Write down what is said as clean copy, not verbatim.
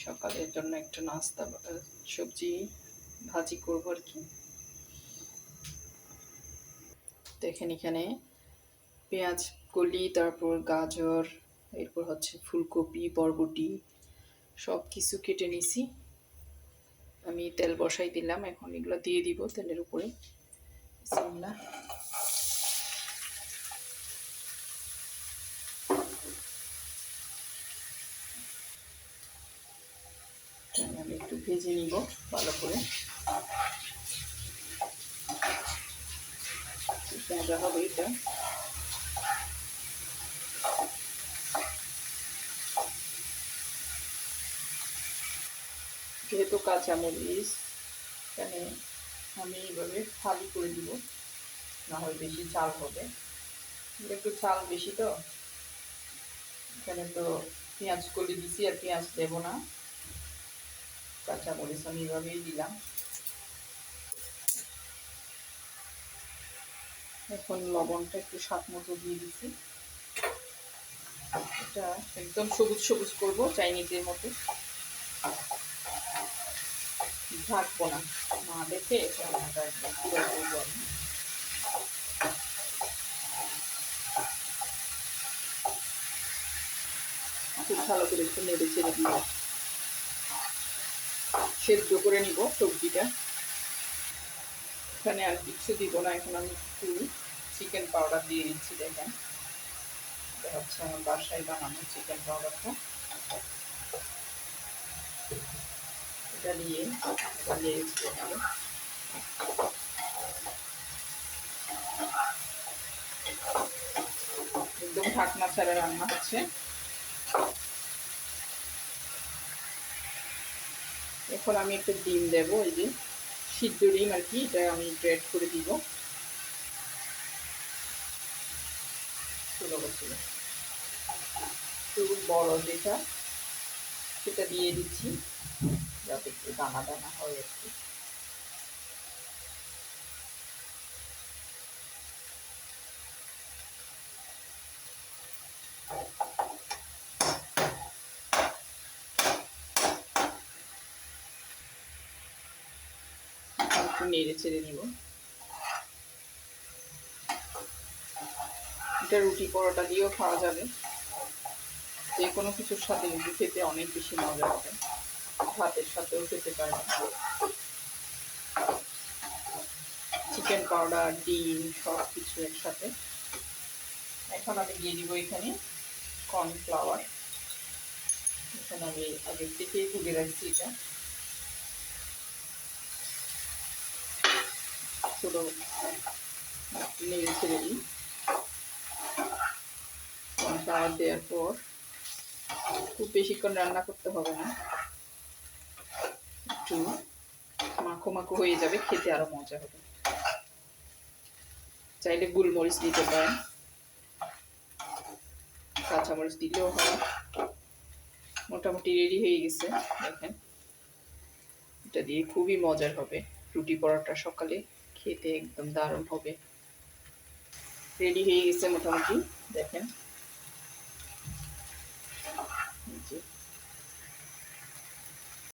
সকালের জন্য একটু নাস্তা সবজি ভাজি করবো আর কি। দেখেন এখানে পেঁয়াজ কলি, তারপর গাজর, এরপর হচ্ছে ফুলকপি, বরবটি সব কিছু কেটে নিছি। আমি তেল বসাই দিলাম, এখন এগুলো দিয়ে দিব তেলের উপরে। বিসমিল্লাহ। আমি একটু ভেজে নিব ভালো করে, মজা হবে এটা। যেহেতু কাঁচামরিচ, এখানে আমি এইভাবে ফালি করে দিব, না হয় বেশি চাল হবে। একটু চাল বেশি তো, এখানে তো পেঁয়াজ কলি দিছি, আর পেঁয়াজ দেবো না, কাঁচামরিচ আমি এইভাবেই দিলাম। এখন লবণটা একটু স্বাদ মতো দিয়ে দিচ্ছি। এটা একদম সবুজ সবুজ করবো চাইনিজের মতো, ঢাকবো না, না দেখে রান্নাটা একদম পুরো করবো আমি। খুব ভালো করে একটু নেড়ে চেড়ে দিব, সেদ্ধ করে নিব সবজিটা। এখানে আর কিছু দিব না, এখন আমি একটু চিকেন পাউডার দিয়ে দিচ্ছি। দেখেন এটা হচ্ছে আমার বাসায় বানানো চিকেন পাউডারটা, এটা দিয়ে নেড়ে চেড়ে নেব। একদম ঢাকনা ছাড়া রান্না হচ্ছে। এখন আমি একটা ডিম দেবো, এই যে সিদ্ধ ডিম আর কি, এটা আমি গ্রেট করে দিব। ছোটো ছিল একটু বড় যেটা, সেটা দিয়ে দিচ্ছি যাতে একটু দানা দানা হয় আর কি। একটু নেড়ে চেড়ে নিব। এটা রুটি পরোটা দিয়েও খাওয়া যাবে, যে কোনো কিছুর সাথে কিন্তু খেতে অনেক বেশি মজা হবে, ভাতের সাথেও খেতে পারবেন। চিকেন পাউডার, ডিম সব কিছু একসাথে। এখন আমি দিয়ে দিব এখানে কর্নফ্লাওয়ার। এখানে আমি আগের থেকেই ভেজে রাখছি, এটা ছোটো নেড়ে ছেড়ে দিই। কর্নফ্লাওয়ার দেওয়ার পর খুব বেশিক্ষণ রান্না করতে হবে না, একটু মাখো মাখো হয়ে যাবে, খেতে আরো মজা হবে। চাইলে গোলমরিচ দিতে পারেন, কাঁচামরিচ দিলেও হয়। মোটামুটি রেডি হয়ে গেছে দেখেন। এটা দিয়ে খুবই মজার হবে, রুটি পরোটা সকালে খেতে একদম দারুণ হবে। রেডি হয়ে গেছে মোটামুটি, দেখেন।